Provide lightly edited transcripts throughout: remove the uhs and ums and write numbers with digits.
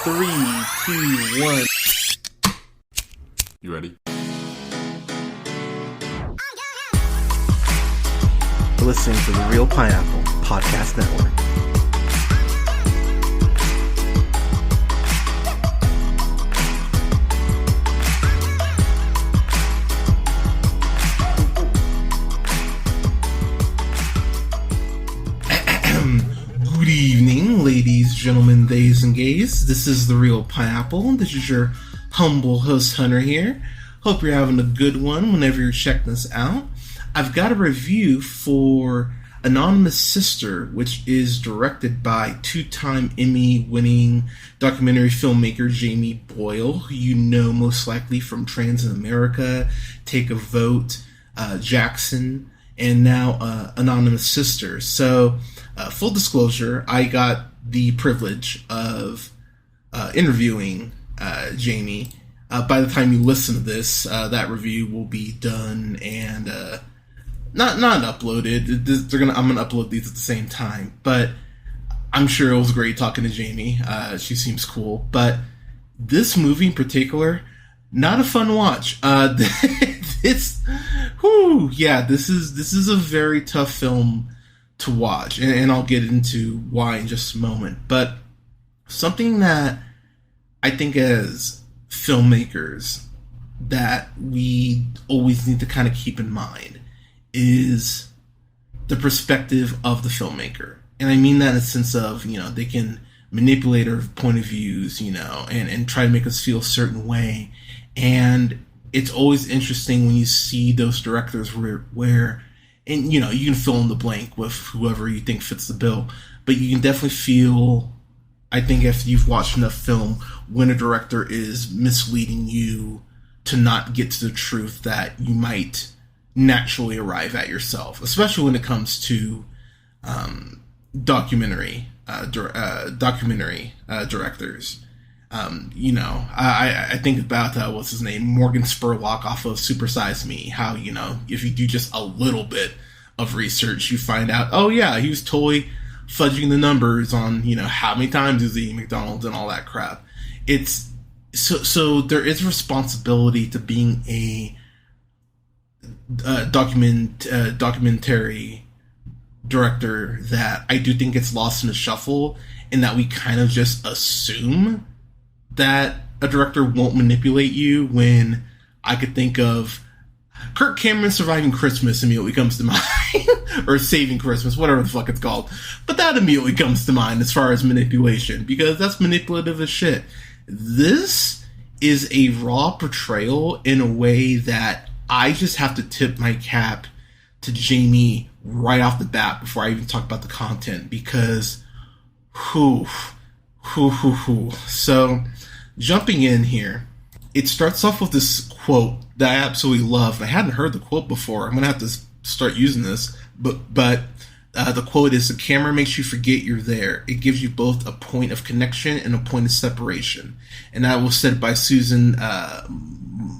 3, 2, 1. You ready? You're listening to the Real Pineapple Podcast Network. Good evening, ladies, gentlemen, theys, and gays. This is the Real Pineapple. This is your humble host, Hunter, here. Hope you're having a good one whenever you're checking this out. I've got a review for Anonymous Sister, which is directed by two-time Emmy-winning documentary filmmaker Jamie Boyle, who you know most likely from Trans in America, Take a Vote, Jackson, and now Anonymous Sister. So, full disclosure, I got the privilege of interviewing Jamie. By the time you listen to this, that review will be done and not uploaded. I'm gonna upload these at the same time, but I'm sure it was great talking to Jamie. She seems cool, but this movie in particular, not a fun watch. This is a very tough film to watch, and I'll get into why in just a moment. But something that I think as filmmakers that we always need to kind of keep in mind is the perspective of the filmmaker. And I mean that in the sense of, they can manipulate our point of views, and try to make us feel a certain way. And it's always interesting when you see those directors where and you can fill in the blank with whoever you think fits the bill, but you can definitely feel, I think if you've watched enough film, when a director is misleading you to not get to the truth that you might naturally arrive at yourself, especially when it comes to documentary directors. I think about what's his name, Morgan Spurlock off of Super Size Me. How if you do just a little bit of research, you find out, oh yeah, he was totally fudging the numbers on how many times is he eating McDonald's and all that crap. It's so there is responsibility to being a documentary director that I do think gets lost in the shuffle, in that we kind of just assume that a director won't manipulate you, when I could think of Kirk Cameron Surviving Christmas immediately comes to mind, or Saving Christmas, whatever the fuck it's called. But that immediately comes to mind as far as manipulation, because that's manipulative as shit. This is a raw portrayal in a way that I just have to tip my cap to Jamie right off the bat before I even talk about the content, because So, jumping in here, it starts off with this quote that I absolutely love. I hadn't heard the quote before. I'm going to have to start using this. But the quote is, "The camera makes you forget you're there. It gives you both a point of connection and a point of separation." And that was said by Susan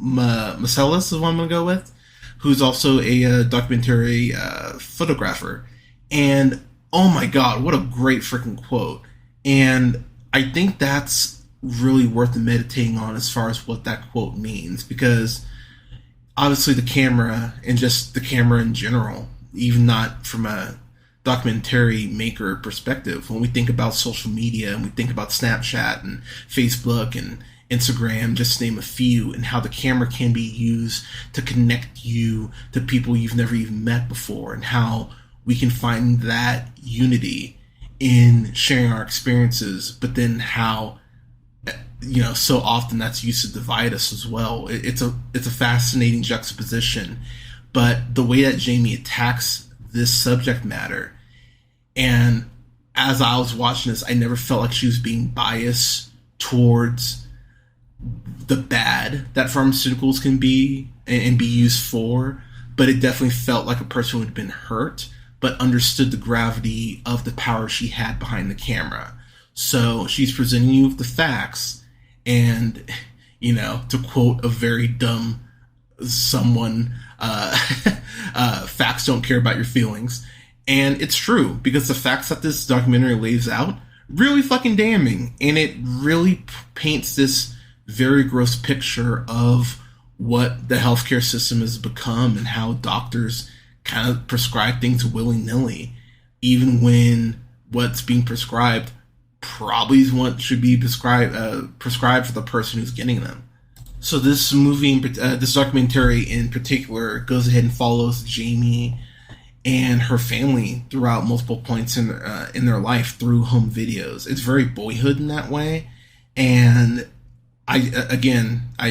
Maselis, is what I'm going to go with, who's also a documentary photographer. And, oh my God, what a great freaking quote. And I think that's really worth meditating on as far as what that quote means, because obviously the camera, and just the camera in general, even not from a documentary maker perspective, when we think about social media and we think about Snapchat and Facebook and Instagram, just to name a few, and how the camera can be used to connect you to people you've never even met before, and how we can find that unity in sharing our experiences, but then how so often that's used to divide us as well. It's a fascinating juxtaposition, but the way that Jamie attacks this subject matter, and as I was watching this, I never felt like she was being biased towards the bad that pharmaceuticals can be and be used for, but it definitely felt like a person who had been hurt, but understood the gravity of the power she had behind the camera. So she's presenting you with the facts, and, to quote a very dumb someone, facts don't care about your feelings. And it's true, because the facts that this documentary lays out really fucking damning, and it really paints this very gross picture of what the healthcare system has become and how doctors kind of prescribe things willy-nilly, even when what's being prescribed probably is what should be prescribed for the person who's getting them. So this movie, this documentary in particular, goes ahead and follows Jamie and her family throughout multiple points in their life through home videos. It's very Boyhood in that way, and I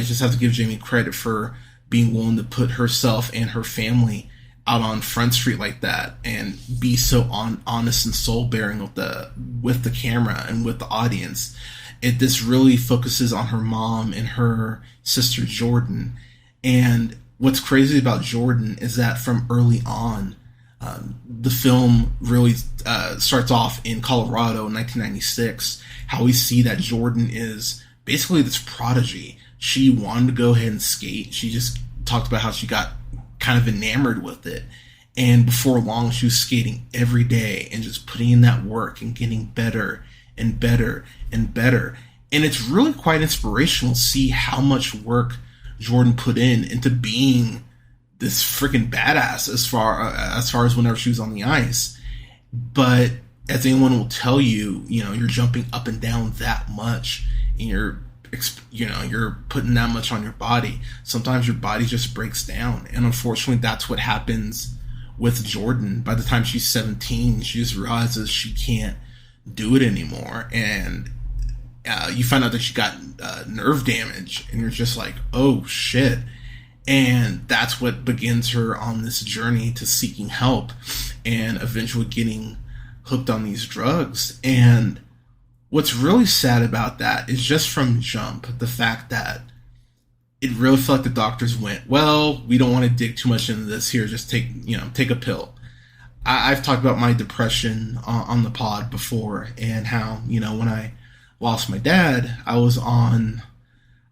just have to give Jamie credit for being willing to put herself and her family out on Front Street like that and be so honest and soul bearing with the camera and with the audience. This really focuses on her mom and her sister Jordan. And what's crazy about Jordan is that from early on, the film really starts off in Colorado in 1996. How we see that Jordan is basically this prodigy. She wanted to go ahead and skate. She just talked about how she got kind of enamored with it. And before long, she was skating every day and just putting in that work and getting better and better and better. And it's really quite inspirational to see how much work Jordan put into being this freaking badass as far as whenever she was on the ice. But as anyone will tell you, you're jumping up and down that much, and you're putting that much on your body. Sometimes your body just breaks down, and unfortunately, that's what happens with Jordan. By the time she's 17, she just realizes she can't do it anymore, and you find out that she got nerve damage, and you're just like, oh shit. And that's what begins her on this journey to seeking help and eventually getting hooked on these drugs. And what's really sad about that is just from jump, the fact that it really felt like the doctors went, well, we don't want to dig too much into this here. Just take a pill. I've talked about my depression on the pod before, and how, when I lost my dad, I was on,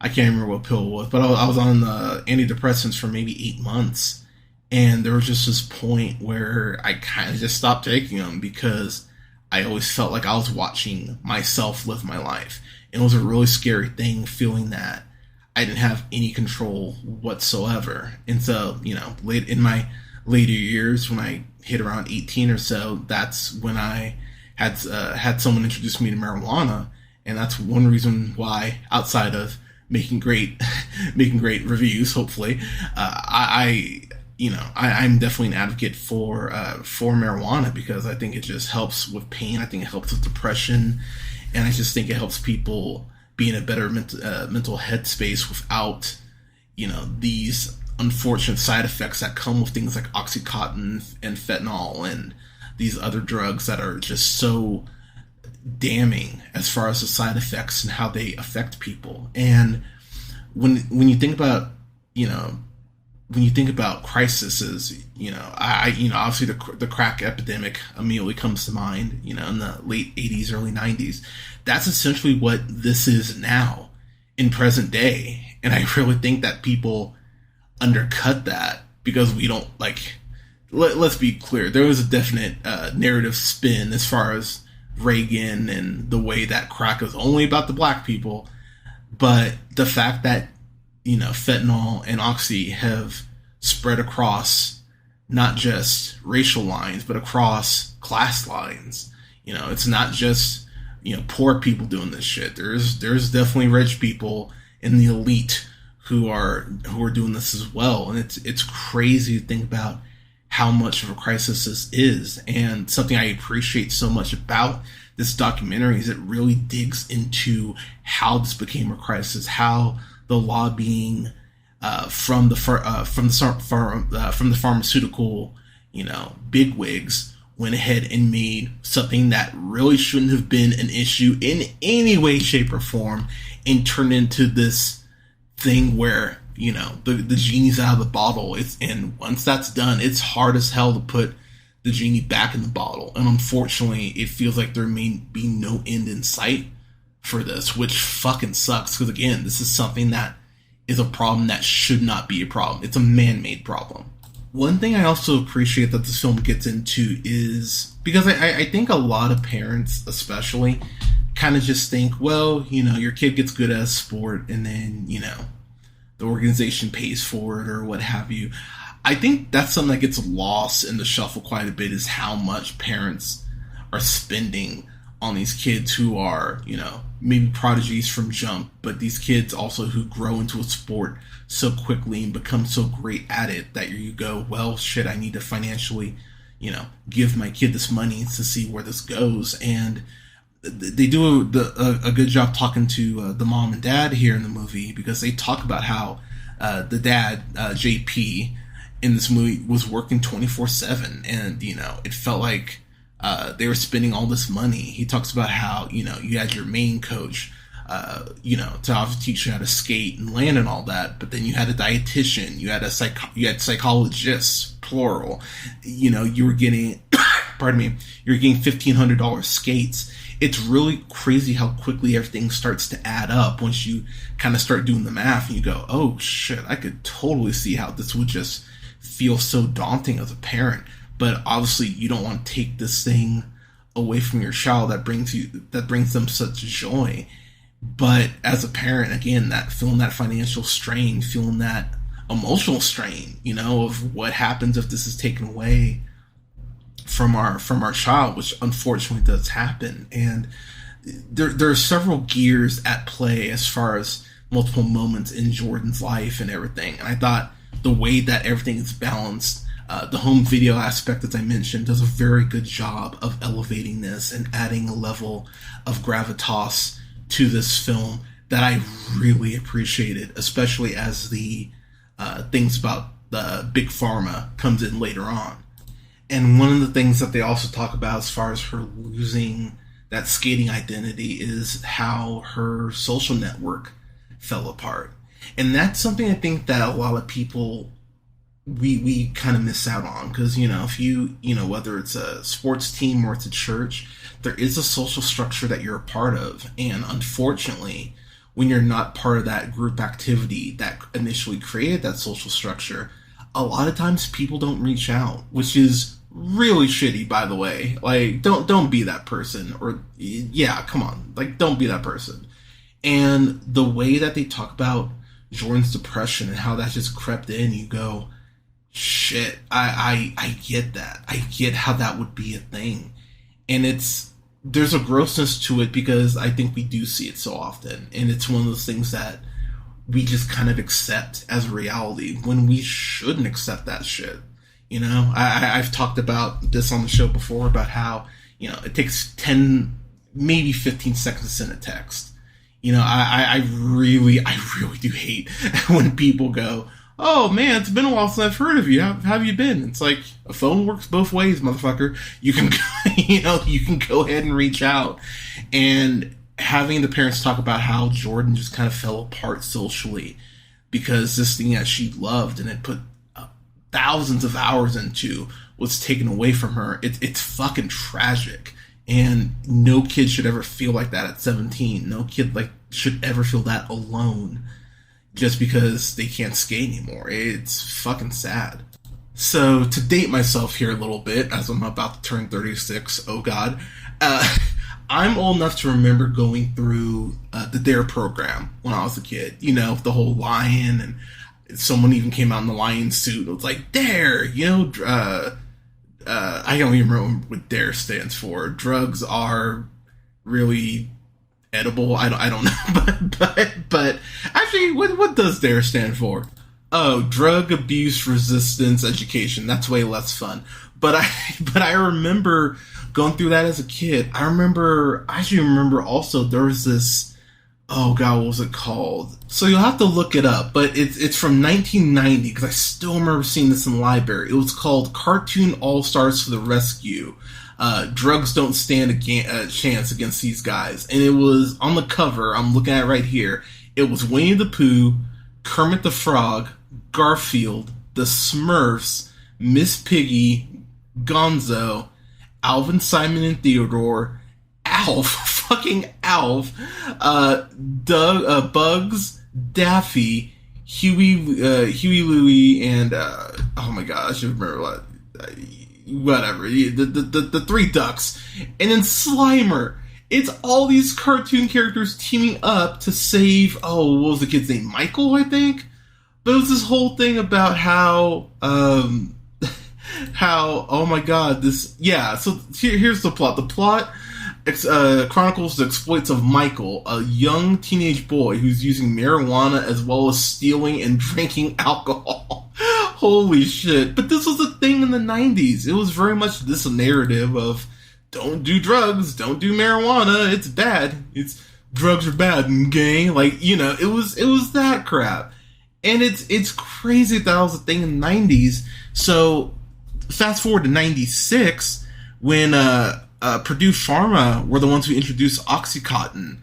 I can't remember what pill it was, but I was on the antidepressants for maybe 8 months. And there was just this point where I kind of just stopped taking them because I always felt like I was watching myself live my life. And it was a really scary thing, feeling that I didn't have any control whatsoever. And so, late in my later years, when I hit around 18 or so, that's when I had someone introduce me to marijuana. And that's one reason why, outside of making great reviews, hopefully, I'm definitely an advocate for marijuana, because I think it just helps with pain. I think it helps with depression, and I just think it helps people be in a better mental headspace without, these unfortunate side effects that come with things like Oxycontin and fentanyl and these other drugs that are just so damning as far as the side effects and how they affect people. And when you think about, when you think about crises, obviously the crack epidemic immediately comes to mind, in the late 80s, early 90s. That's essentially what this is now in present day. And I really think that people undercut that because we don't, let's be clear. There was a definite narrative spin as far as Reagan and the way that crack was only about the black people. But the fact that, fentanyl and oxy have spread across not just racial lines, but across class lines. It's not just, poor people doing this shit. There's definitely rich people in the elite who are doing this as well. And it's crazy to think about how much of a crisis this is. And something I appreciate so much about this documentary is it really digs into how this became a crisis, how the lobbying from the pharmaceutical, bigwigs went ahead and made something that really shouldn't have been an issue in any way, shape, or form, and turned into this thing where, the genie's out of the bottle. And once that's done, it's hard as hell to put the genie back in the bottle. And unfortunately, it feels like there may be no end in sight for this, which fucking sucks. Because again, this is something that is a problem that should not be a problem. It's a man-made problem. One thing I also appreciate that this film gets into is because I think a lot of parents, especially, kind of just think, well, your kid gets good at a sport and then, the organization pays for it or what have you. I think that's something that gets lost in the shuffle quite a bit is how much parents are spending on these kids who are, maybe prodigies from jump, but these kids also who grow into a sport so quickly and become so great at it that you go, well, shit, I need to financially, give my kid this money to see where this goes. And they do a good job talking to the mom and dad here in the movie because they talk about how the dad, JP, in this movie was working 24/7, and it felt like they were spending all this money. He talks about how you had your main coach, to obviously teach you how to skate and land and all that, but then you had a dietitian, you had psychologists, plural. You were getting, pardon me, you're getting $1,500 skates. It's really crazy how quickly everything starts to add up once you kind of start doing the math and you go, oh shit, I could totally see how this would just feel so daunting as a parent. But obviously you don't want to take this thing away from your child that brings them such joy. But as a parent, again, feeling that financial strain, feeling that emotional strain, of what happens if this is taken away from our child, which unfortunately does happen. And there are several gears at play as far as multiple moments in Jordan's life and everything. And I thought the way that everything is balanced, the home video aspect, as I mentioned, does a very good job of elevating this and adding a level of gravitas to this film that I really appreciated, especially as the things about the big pharma comes in later on. And one of the things that they also talk about as far as her losing that skating identity is how her social network fell apart. And that's something I think that a lot of people, we kind of miss out on. Because, if you, whether it's a sports team or it's a church, there is a social structure that you're a part of. And unfortunately, when you're not part of that group activity that initially created that social structure, a lot of times people don't reach out, which is really shitty, by the way. Like, don't be that person. Or, yeah, come on. Like, don't be that person. And the way that they talk about Jordan's depression and how that just crept in, you go, shit, I get that. I get how that would be a thing. And there's a grossness to it because I think we do see it so often. And it's one of those things that we just kind of accept as reality when we shouldn't accept that shit. I've talked about this on the show before about how, it takes 10, maybe 15 seconds to send a text. I really do hate when people go, oh man, it's been a while since I've heard of you. How have you been? It's like, a phone works both ways, motherfucker. You can, you can go ahead and reach out. And having the parents talk about how Jordan just kind of fell apart socially because this thing that she loved and had put thousands of hours into was taken away from her. It's fucking tragic. And no kid should ever feel like that at 17. No kid should ever feel that alone just because they can't skate anymore. It's fucking sad. So to date myself here a little bit, as I'm about to turn 36, oh god, I'm old enough to remember going through the DARE program when I was a kid. The whole lion, and someone even came out in the lion suit. It was like, DARE, I don't even remember what DARE stands for. Drugs are really edible. I don't know, but actually, what does DARE stand for? Oh, drug abuse resistance education. That's way less fun. But I remember going through that as a kid. I actually remember also there was this, oh god, what was it called? So you'll have to look it up, but it's from 1990 because I still remember seeing this in the library. It was called Cartoon All-Stars for the Rescue. Drugs don't stand a chance against these guys. And it was on the cover, I'm looking at it right here. It was Winnie the Pooh, Kermit the Frog, Garfield, the Smurfs, Miss Piggy, Gonzo, Alvin, Simon, and Theodore, Alf, fucking Alf, Doug, Bugs, Daffy, Huey Louie, and oh my god, I should remember what. Whatever, the three ducks, and then Slimer. It's all these cartoon characters teaming up to save. Oh, what was the kid's name? Michael, I think. But it was this whole thing about how oh my god, this, yeah. So here's the plot. The plot chronicles the exploits of Michael, a young teenage boy who's using marijuana as well as stealing and drinking alcohol. Holy shit. But this was a thing in the 90s. It was very much this narrative of don't do drugs, don't do marijuana, it's bad. Drugs are bad and gay. Like, you know, it was that crap. And it's crazy that was a thing in the 90s. So fast forward to 96 when Purdue Pharma were the ones who introduced Oxycontin.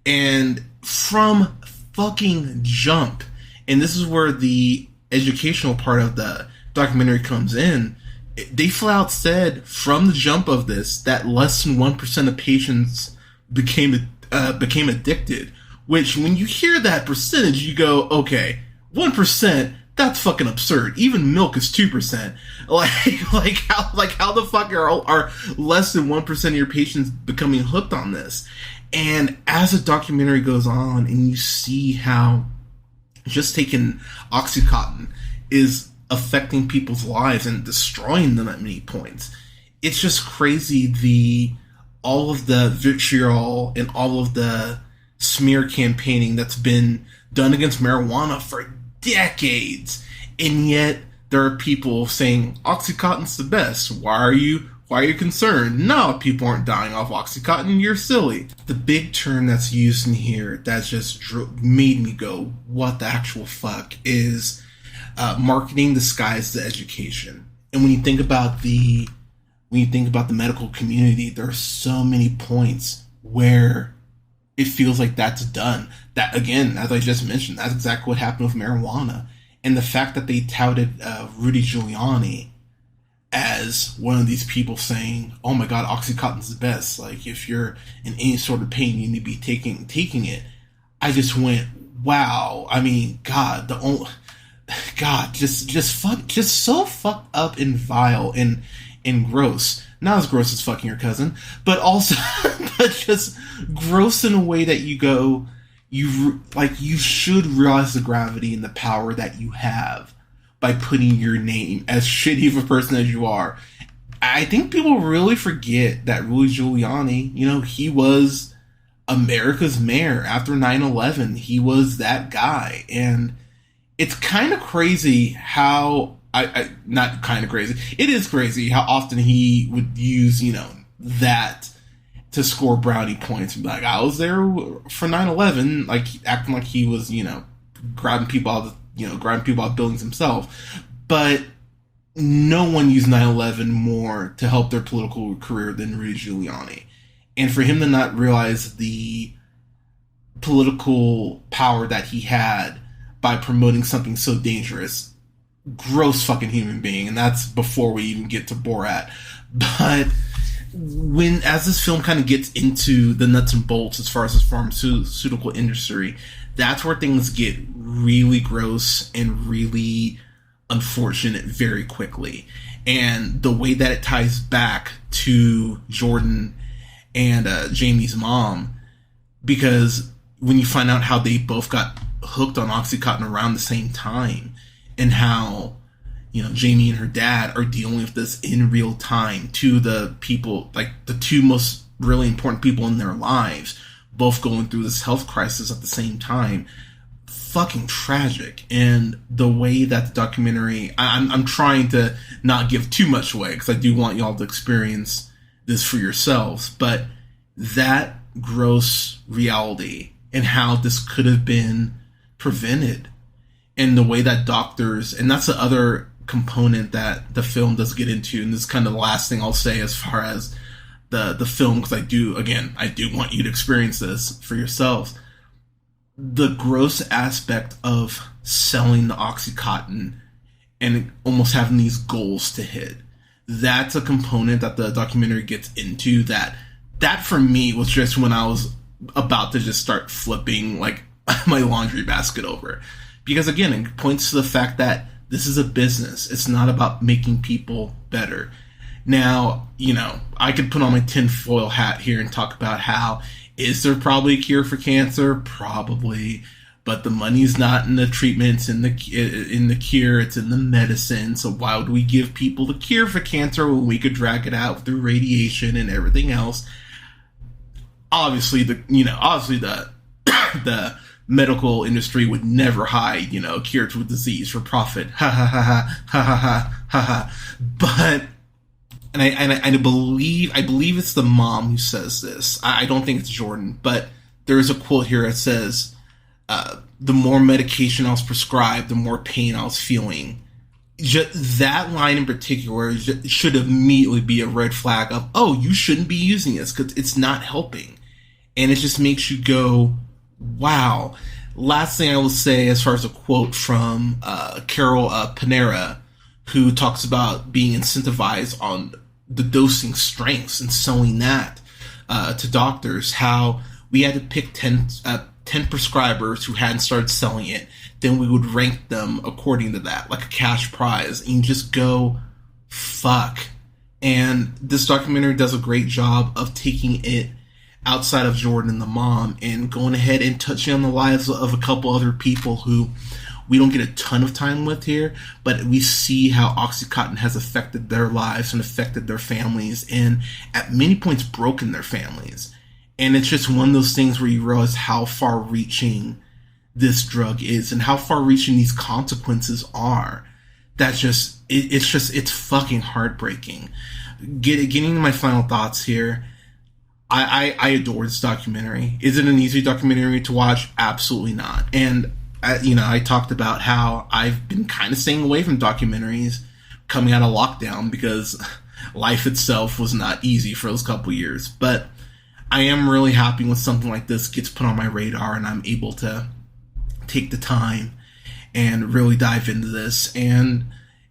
And from fucking jump, and this is where the educational part of the documentary comes in, they flat out said from the jump of this that less than 1% of patients became addicted. Which, when you hear that percentage, you go, okay, 1%, that's fucking absurd. Even milk is 2%. Like how the fuck are less than 1% of your patients becoming hooked on this? And as the documentary goes on, and you see how just taking Oxycontin is affecting people's lives and destroying them at many points, it's just crazy. All of the vitriol and all of the smear campaigning that's been done against marijuana for decades, and yet there are people saying Oxycontin's the best. Why are you concerned? No, people aren't dying off Oxycontin. You're silly. The big term that's used in here that just made me go, what the actual fuck, is marketing disguised as education. And when you think about the medical community, there are so many points where it feels like that's done. That, again, as I just mentioned, that's exactly what happened with marijuana. And the fact that they touted Rudy Giuliani as one of these people saying, oh my god, Oxycontin's the best. Like, if you're in any sort of pain, you need to be taking it. I just went, wow. I mean, God, just so fucked up and vile and gross. Not as gross as fucking your cousin, but also, but just gross in a way that you go, you should realize the gravity and the power that you have by putting your name, as shitty of a person as you are. I think people really forget that Rudy Giuliani, you know, he was America's mayor after 9/11. He was that guy. And it's kind of crazy how, not kind of crazy, it is crazy how often he would use, you know, that to score brownie points and be like, I was there for 9/11, like acting like he was, you know, grabbing people out of buildings himself. But no one used 9/11 more to help their political career than Rudy Giuliani. And for him to not realize the political power that he had by promoting something so dangerous, gross fucking human being. And that's before we even get to Borat. But as this film kind of gets into the nuts and bolts as far as the pharmaceutical industry, that's where things get really gross and really unfortunate very quickly. And the way that it ties back to Jordan and Jamie's mom, because when you find out how they both got hooked on Oxycontin around the same time, and how, you know, Jamie and her dad are dealing with this in real time, to the people, like the two most really important people in their lives, both going through this health crisis at the same time. Fucking tragic. And the way that the documentary, I'm trying to not give too much away, because I do want y'all to experience this for yourselves, but that gross reality and how this could have been prevented, and the way that doctors, and that's the other component that the film does get into, and this is kind of the last thing I'll say as far as the film, because I do want you to experience this for yourselves. The gross aspect of selling the Oxycontin and almost having these goals to hit, that's a component that the documentary gets into, that for me was just when I was about to just start flipping like my laundry basket over. Because again, it points to the fact that this is a business. It's not about making people better. Now, I could put on my tinfoil hat here and talk about how, is there probably a cure for cancer? Probably. But the money's not in the treatments, in the cure, it's in the medicine. So why would we give people the cure for cancer when we could drag it out through radiation and everything else? Obviously, the the medical industry would never hide, a cure to a disease for profit. Ha ha ha ha ha ha ha ha. But I believe it's the mom who says this. I don't think it's Jordan, but there is a quote here that says, the more medication I was prescribed, the more pain I was feeling. Just that line in particular should immediately be a red flag of, oh, you shouldn't be using this because it's not helping. And it just makes you go, wow. Last thing I will say as far as a quote from Carol Panera, who talks about being incentivized on the dosing strengths and selling that to doctors, how we had to pick 10 prescribers who hadn't started selling it, then we would rank them according to that, like a cash prize. And you just go, fuck. And this documentary does a great job of taking it outside of Jordan and the mom and going ahead and touching on the lives of a couple other people who we don't get a ton of time with here, but we see how Oxycontin has affected their lives and affected their families and at many points broken their families. And it's just one of those things where you realize how far-reaching this drug is and how far-reaching these consequences are. It's fucking heartbreaking. Getting to my final thoughts here, I adore this documentary. Is it an easy documentary to watch? Absolutely not. And, I talked about how I've been kind of staying away from documentaries coming out of lockdown because life itself was not easy for those couple years. But I am really happy when something like this gets put on my radar and I'm able to take the time and really dive into this and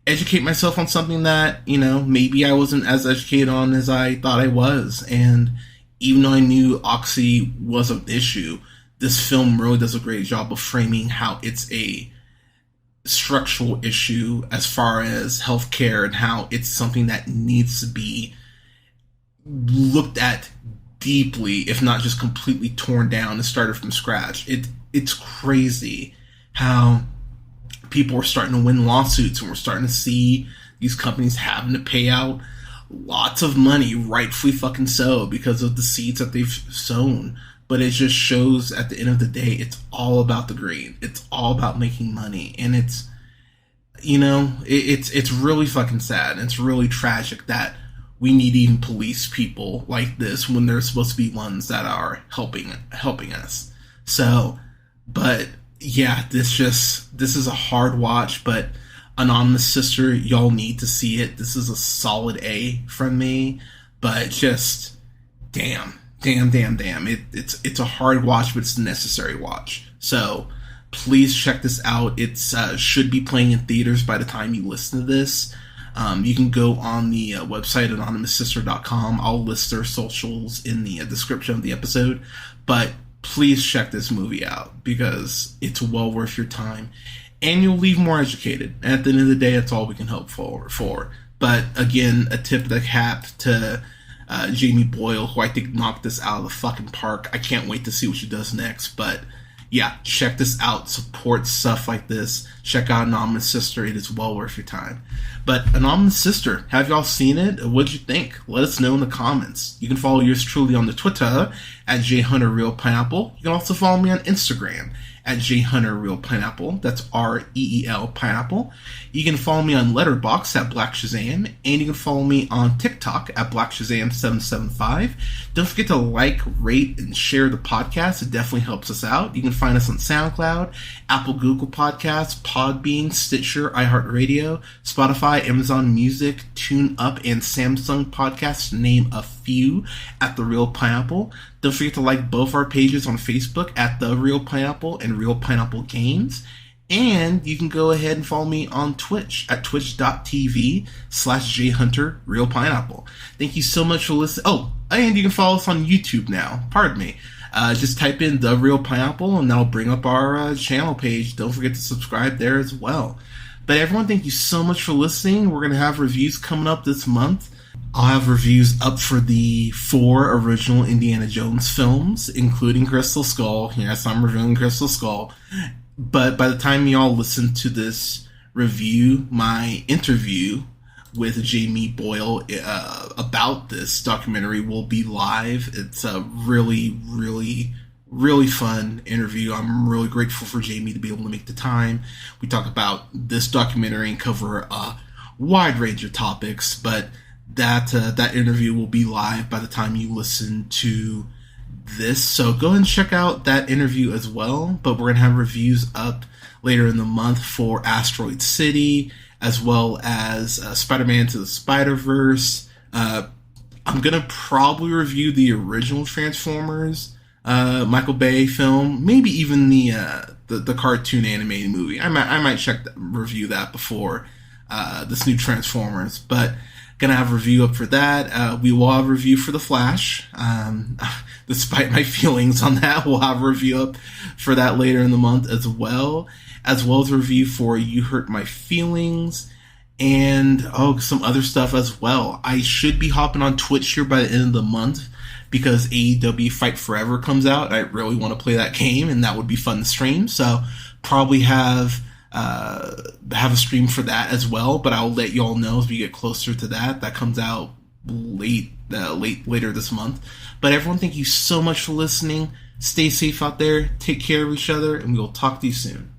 educate myself on something that, maybe I wasn't as educated on as I thought I was. And even though I knew Oxy was an issue, this film really does a great job of framing how it's a structural issue as far as healthcare and how it's something that needs to be looked at deeply, if not just completely torn down and started from scratch. It's crazy how people are starting to win lawsuits and we're starting to see these companies having to pay out lots of money, rightfully fucking so, because of the seeds that they've sown. But it just shows at the end of the day, it's all about the green. It's all about making money. And it's really fucking sad. And it's really tragic that we need to even police people like this when they're supposed to be ones that are helping us. So, but yeah, this is a hard watch, but Anonymous Sister, y'all need to see it. This is a solid A from me, but just damn. It's a hard watch, but it's a necessary watch. So please check this out. It should be playing in theaters by the time you listen to this. You can go on the website, anonymoussister.com. I'll list their socials in the description of the episode. But please check this movie out because it's well worth your time. And you'll leave more educated. At the end of the day, that's all we can hope for. But again, a tip of the cap to Jamie Boyle, who I think knocked this out of the fucking park. I can't wait to see what she does next. But yeah, check this out. Support stuff like this. Check out Anonymous Sister. It is well worth your time. But Anonymous Sister, have y'all seen it? What'd you think? Let us know in the comments. You can follow yours truly on the Twitter at JHunterRealPineapple. You can also follow me on Instagram at JHunterRealPineapple. That's REEL Pineapple. You can follow me on Letterboxd at Black Shazam, and you can follow me on TikTok at Black Shazam 775. Don't forget to like, rate, and share the podcast. It definitely helps us out. You can find us on SoundCloud, Apple, Google Podcasts, Podbean, Stitcher, iHeartRadio, Spotify, Amazon Music, TuneUp, and Samsung Podcasts, to name a few, at The Real Pineapple. Don't forget to like both our pages on Facebook at The Real Pineapple and Real Pineapple Games. And you can go ahead and follow me on Twitch at twitch.tv/JHunterRealPineapple. Thank you so much for listening. Oh, and you can follow us on YouTube now. Pardon me. just type in The Real Pineapple and that'll bring up our channel page. Don't forget to subscribe there as well. But everyone, thank you so much for listening. We're going to have reviews coming up this month. I'll have reviews up for the 4 original Indiana Jones films, including Crystal Skull. Yes, I'm reviewing Crystal Skull. But by the time y'all listen to this review, my interview with Jamie Boyle about this documentary will be live. It's a really, really, really fun interview. I'm really grateful for Jamie to be able to make the time. We talk about this documentary and cover a wide range of topics, but that interview will be live by the time you listen to this. So go ahead and check out that interview as well. But we're going to have reviews up later in the month for Asteroid City, as well as Spider-Man to the Spider-Verse. I'm going to probably review the original Transformers Michael Bay film, maybe even the cartoon animated movie. I might review that before this new Transformers, but gonna have a review up for that. We will have a review for The Flash. Despite my feelings on that, we'll have a review up for that later in the month as well as a review for You Hurt My Feelings, and some other stuff as well. I should be hopping on Twitch here by the end of the month because AEW Fight Forever comes out. I really want to play that game, and that would be fun to stream. So probably have a stream for that as well, but I'll let y'all know as we get closer to that. That comes out later this month. But everyone, thank you so much for listening. Stay safe out there, take care of each other, and we'll talk to you soon.